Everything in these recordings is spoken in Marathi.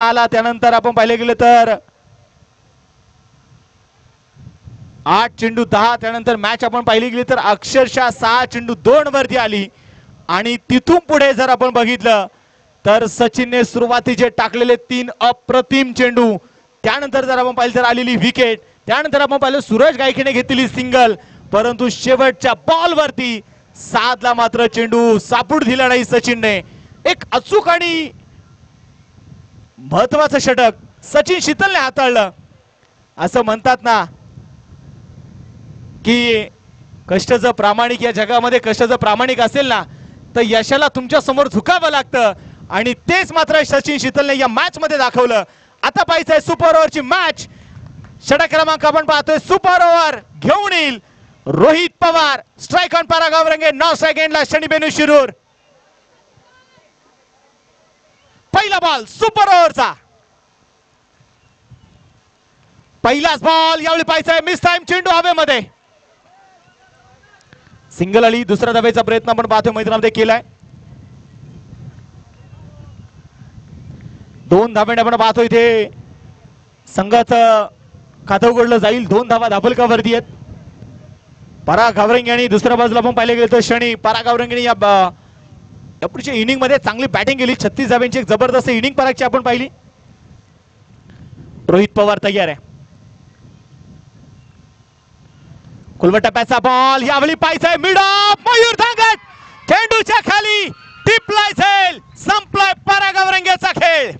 आला त्यानंतर आपण पाहिले गेले तर 8 चेंडू 10 त्यानंतर मॅच आपण पाहिली गेली तर अक्षरशः 6 चेंडू 2 वरती आली आणि तिथून पुढे जर आपण बघितलं तर सचिनने सुरुवातीचे टाकलेले 3 अप्रतिम चेंडू त्यानंतर जर आपण पाहिलं तर आलेली विकेट त्यानंतर आपण पाहिलं सूरज गायकवाडने घेतलेली सिंगल परंतु शेवटच्या बॉल वरती साधला मात्र चेंडू सापडू दिला नाही सचिनने एक अचूक आणि महत्वाचं षटक सचिन शीतलने हाताळलं असं म्हणतात ना की कष्टाचं प्रामाणिक या जगामध्ये कष्टाचं प्रामाणिक असेल ना तर यशाला तुमच्या समोर झुकावं लागतं आणि तेच मात्र सचिन शीतलने या मॅच मध्ये दाखवलं आता पाहिजे सुपर ओव्हरची मॅच षटक क्रमांक आपण पाहतोय सुपर ओव्हर घेऊन येईल रोहित पवार स्ट्राइक ऑन परागाव रंगे 9 सेकंडला शनी बेनू शिरूर पहिला बॉल सुपर ओव्हरचा पहिलाच बॉल यावेळी पाहिजे मिस टाइम चेंडू हवेमध्ये सिंगल आली दुसरा धावेचा प्रयत्न आपण पाहतोय मैदानामध्ये केलाय 2 धाब्याने आपण पाहतोय इथे संघाचं खातं उघडलं जाईल 2 धावा धाबलकावरती आहेत पराग गावरंगे आणि दुसऱ्या बाजूला आपण पाहिले गेले तर शनी पराग गावरंगे या पुढच्या इनिंग मध्ये चांगली बॅटिंग केली 36 धाब्यांची एक जबरदस्त इनिंग परागची आपण पाहिली रोहित पवार तयार आहे कुलवट टप्प्याचा बॉल यावेळी पाहिजे मिड ऑफ मयूर धांगट चेंडूच्या खाली टिपलाय झेल संपलाय पराग गावरंगेचा खेळ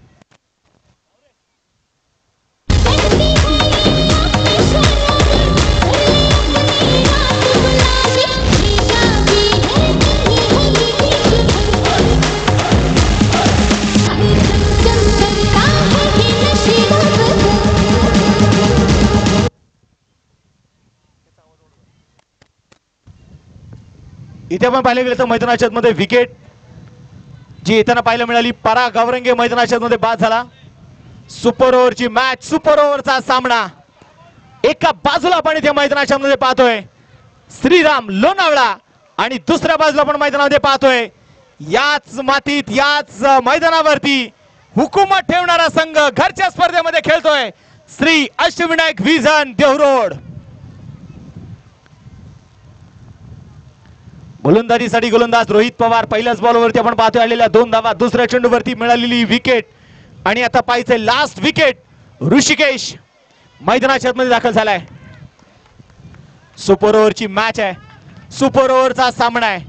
इथे आपण पाहिले गेले तर मैदानाच्या मध्ये विकेट जी येताना पाहायला मिळाली पराग गावरंगे मैदानाच्या मध्ये बाद झाला सुपर ओव्हरची मॅच सुपर ओव्हरचा सामना एका बाजूला आपण इथे मैदानाच्या मध्ये पाहतोय श्रीराम लोणावळा आणि दुसऱ्या बाजूला आपण मैदानामध्ये पाहतोय याच मातीत याच मैदानावरती हुकूमत ठेवणारा संघ घरच्या स्पर्धेमध्ये खेळतोय श्री अष्टविनायक विजन देहरोड गोलंदाजीसाठी गोलंदाज रोहित पवार पहिल्याच बॉलवरती आपण पाहतोय आलेल्या 2 धावा दुसऱ्या चेंडूवरती मिळालेली विकेट आणि आता पाहिजे लास्ट विकेट ऋषिकेश मैदानाच्या मध्ये दाखल झालाय सुपर ओव्हरची मॅच आहे सुपर ओव्हरचा सामना आहे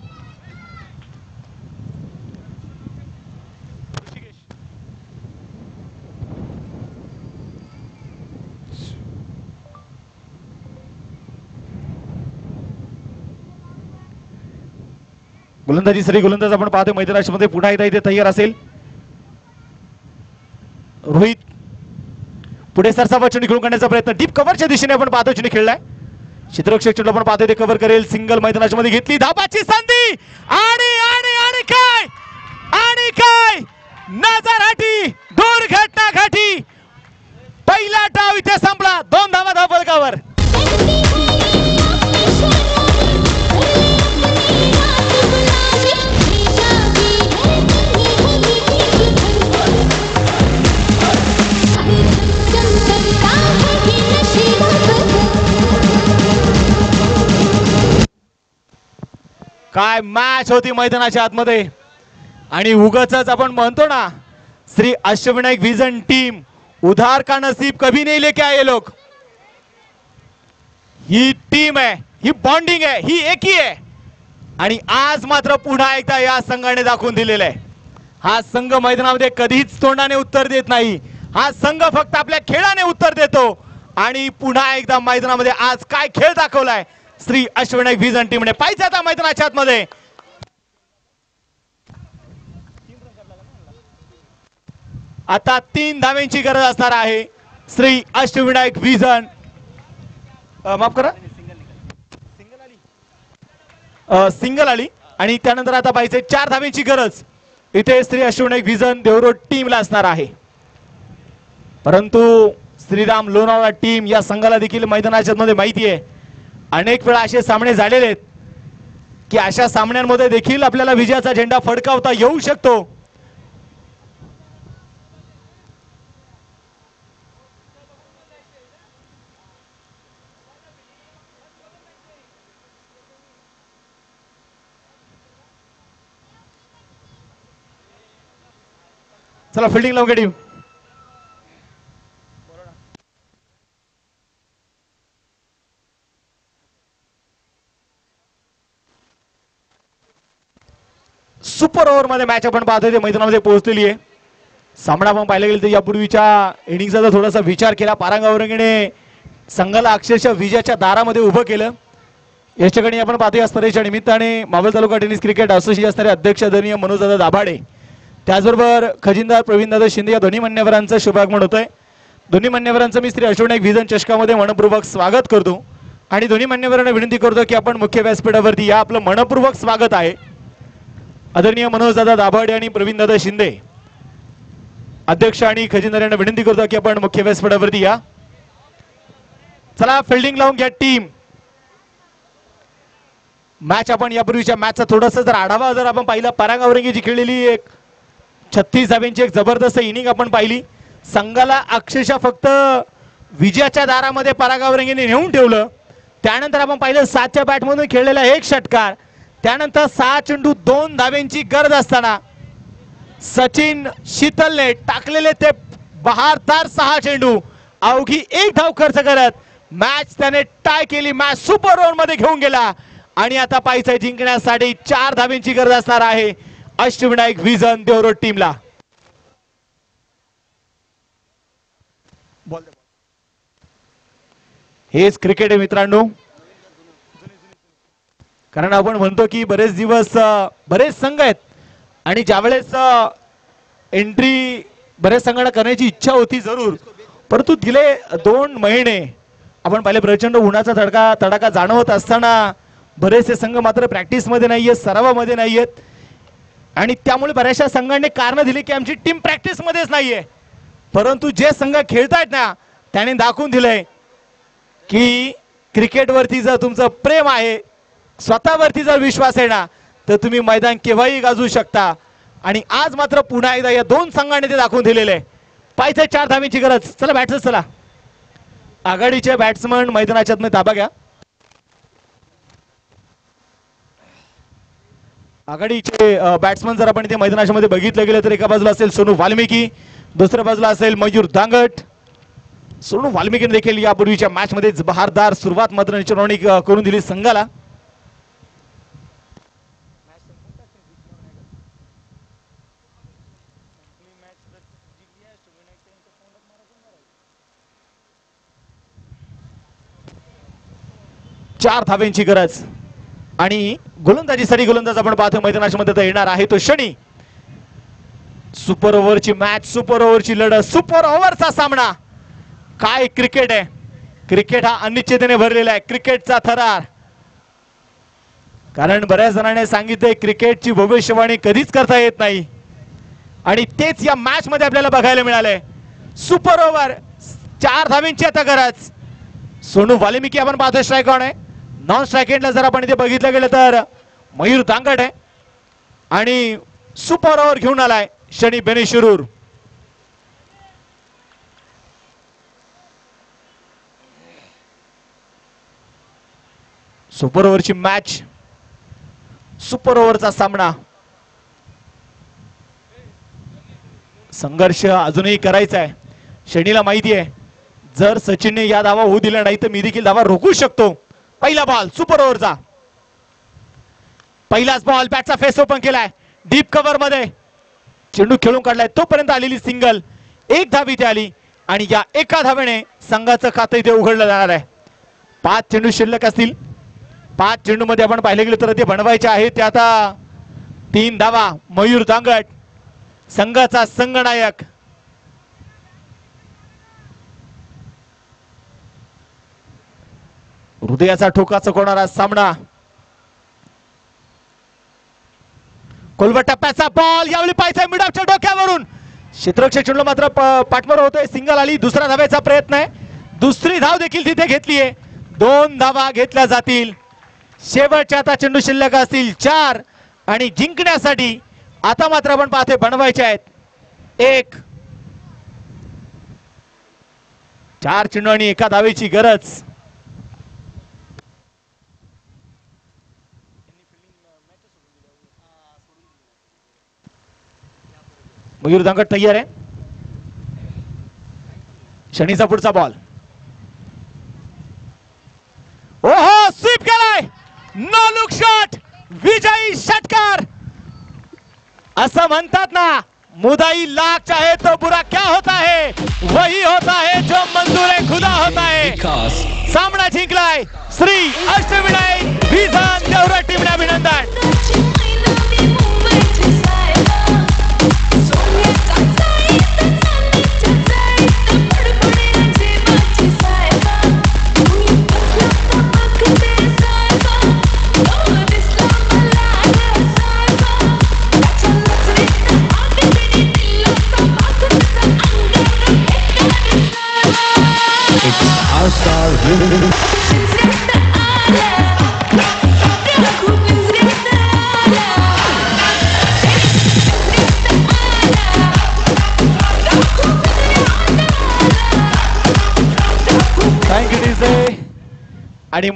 गोलंदाजीसाठी गोलंदाज आपण पाहतोय मैदानाच्या मध्ये पुन्हा एकदा इथे तयार असेल रोहित पुढे सरसावा चेंडू खेळून काढण्याचा प्रयत्न डीप कव्हरच्या दिशेने आपण पाहतोय चेंडू खेळलाय क्षेत्ररक्षक चेंडू आपण पाहतोय ते कव्हर करेल सिंगल मैदानाच्या मध्ये घेतली धाबाची संधी आणि आणि आणि काय नजरहाटी दुर्घटना घाटी पहिला डाव इथे संपला 2 धावा धाबलकावर काय मॅच होती मैदानाच्या आतमध्ये आणि उगाचच आपण म्हणतो ना श्री अष्टविनायक विजन टीम उधार का नसीब कभी नहीं लेके आए लोग ही टीम आहे ही बॉन्डिंग आहे ही एकी आहे आणि आज मात्र पुन्हा एकदा या संघाने दाखवून दिलेलं आहे हा संघ मैदानामध्ये कधीच तोंडाने उत्तर देत नाही हा संघ फक्त आपल्या खेळाने उत्तर देतो आणि पुन्हा एकदा मैदानामध्ये आज काय खेळ दाखवलाय श्री अष्टविनायक विजन टीमने पाहिजे आता मैदानाच्या आतमध्ये आता 3 धाव्यांची गरज असणार आहे श्री अष्टविनायक विजन माफ करा सिंगल आली आणि त्यानंतर आता पाहिजे 4 धाव्यांची गरज इथे श्री अष्टविनायक विजन देहरोड टीमला असणार आहे परंतु श्रीराम लोणावळा टीम या संघाला देखील मैदानाच्या मध्ये माहिती आहे अनेक वेळा असे सामने झालेले आहेत की अशा सामन्यांमध्ये देखील आपल्याला विजयाचा झेंडा फडकावता येऊ शकतो चला फिल्डिंग लावून घ्या टीम. सुपर ओव्हर मध्ये मॅच आपण पाहतोय ते मैदानामध्ये पोहोचलेली आहे. सामना आपण पाहायला गेलं तर यापूर्वीच्या इनिंगचा जर थोडासा विचार केला पारांगावरंगीने संघाला अक्षरशः विजयाच्या दारामध्ये उभं केलं. याच्याकडे आपण पाहतोय स्पर्धेच्या निमित्ताने मावळ तालुका टेनिस क्रिकेट असोसिएशन असणारे अध्यक्ष आदरणीय मनोजदादा दाभाडे त्याचबरोबर खजिनदार प्रवीणदादा शिंदे या दोन्ही मान्यवरांचं शुभागमन होतंय. दोन्ही मान्यवरांचं मी श्री अशोकनायक विजन चषकामध्ये मनपूर्वक स्वागत करतो आणि दोन्ही मान्यवरांना विनंती करतो की आपण मुख्य व्यासपीठावरती या. आपलं मनपूर्वक स्वागत आहे. आदरणीय मनोजदादा दाभाडे आणि प्रवीणदादा शिंदे अध्यक्ष आणि खजिनदार यांना विनंती करतो की आपण मुख्य व्यासपीठावरती या. चला फिल्डिंग लावून घ्या टीम. मॅच आपण यापूर्वीच्या मॅचचा थोडासा जर आढावा जर आपण पाहिला परांगावरंगी जी खेळलेली एक 36 धाब्यांची एक जबरदस्त इनिंग आपण पाहिली. संघाला अक्षरशः फक्त विजयाच्या दारामध्ये परांगावरंगीने नेऊन ठेवलं. त्यानंतर आपण पाहिलं 7च्या बॅटमधून खेळलेला एक षटकार. त्यानंतर 6 चेंडू 2 धाब्यांची गरज असताना सचिन शीतलने टाकलेले ते बहारदार 6 चेंडू अवघी 1 धाव खर्च करत मॅच त्याने टाय केली. मॅच सुपर ओव्हर मध्ये घेऊन गेला आणि आता पाहिजे जिंकण्यासाठी 4 धाब्यांची गरज असणार आहे अष्टविनायक विजन देवरोड टीमला. हेच क्रिकेट आहे मित्रांनो. कारण आपण म्हणतो की बरेच दिवस बरेच संघ आहेत आणि ज्यावेळेस एंट्री बरेच संघांना करण्याची इच्छा होती जरूर, परंतु गेले 2 महिने आपण पाहिले प्रचंड उन्हाचा तडाखा जाणवत असताना बरेचसे संघ मात्र प्रॅक्टिसमध्ये नाहीयेत, सरावामध्ये नाहीयेत आणि त्यामुळे बऱ्याचशा संघांनी कारण दिली की आमची टीम प्रॅक्टिसमध्येच नाहीये. परंतु जे संघ खेळतायत ना त्याने दाखवून दिलंय की क्रिकेटवरती जर तुमचं प्रेम आहे, स्वतःवरती जर विश्वास आहे ना तर तुम्ही मैदान केव्हाही गाजवू शकता. आणि आज मात्र पुन्हा एकदा या 2 संघांनी ते दाखवून दिलेले आहे. पाहिजे 4 धाब्यांची गरज. चला बॅट्समन, चला आघाडीचे बॅट्समन मैदानाच्या आतमध्ये ताबा घ्या. आघाडीचे बॅट्समन जर आपण इथे मैदानाच्या मध्ये बघितलं गेलं तर एका बाजूला असेल सोनू वाल्मिकी, दुसऱ्या बाजूला असेल मयूर दांगट. सोनू वाल्मिकीने देखील यापूर्वीच्या मॅच मध्ये बहारदार सुरुवात मात्र निश्चितपणे करून दिली संघाला. चार धाब्यांची गरज आणि गोलंदाजीसाठी गोलंदाज आपण पाहतो मैदानाच्या मध्ये येणार आहे तो शनी. सुपर ओव्हरची मॅच, सुपर ओव्हरची लढत, सुपर ओव्हरचा सामना. काय क्रिकेट आहे. क्रिकेट हा अनिश्चिततेने भरलेला आहे. क्रिकेटचा थरार. कारण बऱ्याच जणांनी सांगितले क्रिकेटची भविष्यवाणी कधीच करता येत नाही आणि तेच या मॅच मध्ये आपल्याला बघायला मिळाले. सुपर ओव्हर, 4 धाब्यांची आता गरज. सोनू वाल्मिकी आपण पाहतो स्ट्राइक ऑन आहे. नॉन स्ट्राइक एंडला जर आपण इथे बघितलं गेलं तर मयूर दांगट आहे आणि सुपर ओव्हर घेऊन आलाय शनी बेनीशिरूर. सुपर ओव्हरची मॅच, सुपर ओव्हरचा सामना. संघर्ष अजूनही करायचा आहे. शनीला माहिती आहे जर सचिनने या धावा होऊ दिला नाही तर मी देखील धावा रोखू शकतो. पहिला बॉल सुपर ओव्हरचा, पहिलाच बॉल, बॅटचा फेस ओपन केलाय डीप कव्हर मध्ये, चेंडू खेळून काढलाय तोपर्यंत आलेली सिंगल. 1 धाव इथे आली आणि या एका धावेने संघाचं खातं इथे उघडलं जाणार आहे. 5 चेंडू शिल्लक असतील. 5 चेंडू मध्ये आपण पाहिले गेले तर ते बनवायचे आहेत ते आता 3 धावा. मयूर दांगट संघाचा संघनायक. हृदयाचा ठोका चुकवणारा सामना. खोलवर टप्प्याचा बॉल यावेळी पाहायचा मिडॉपच्या डोक्यावरून. क्षेत्ररक्षक चेंडू मात्र पाठवर होतोय. सिंगल आली. दुसरा धावेचा प्रयत्न आहे. दुसरी धाव देखील तिथे घेतलीये. 2 धावा घेतल्या जातील. शेवटच्या आता चेंडू शिल्लक असतील 4 आणि जिंकण्यासाठी आता मात्र आपण पाहतोय बनवायचे आहेत 1. 4 चेंडू आणि एका धावेची गरज. मयूर दांगट तयार आहे. शनीचा पुढचा बॉल. ओहो स्वीप केलाय. No look shot. विजयी षटकार. असं म्हणतात ना मुदाई लाख चाहे तो बुरा क्या होता है वही होता है जो मंजूर खुदा होता है. सामना जिंकलाय श्री अष्टविनायक विझान देवरा टीमने अभिनंदन. Thank you DJ. आणि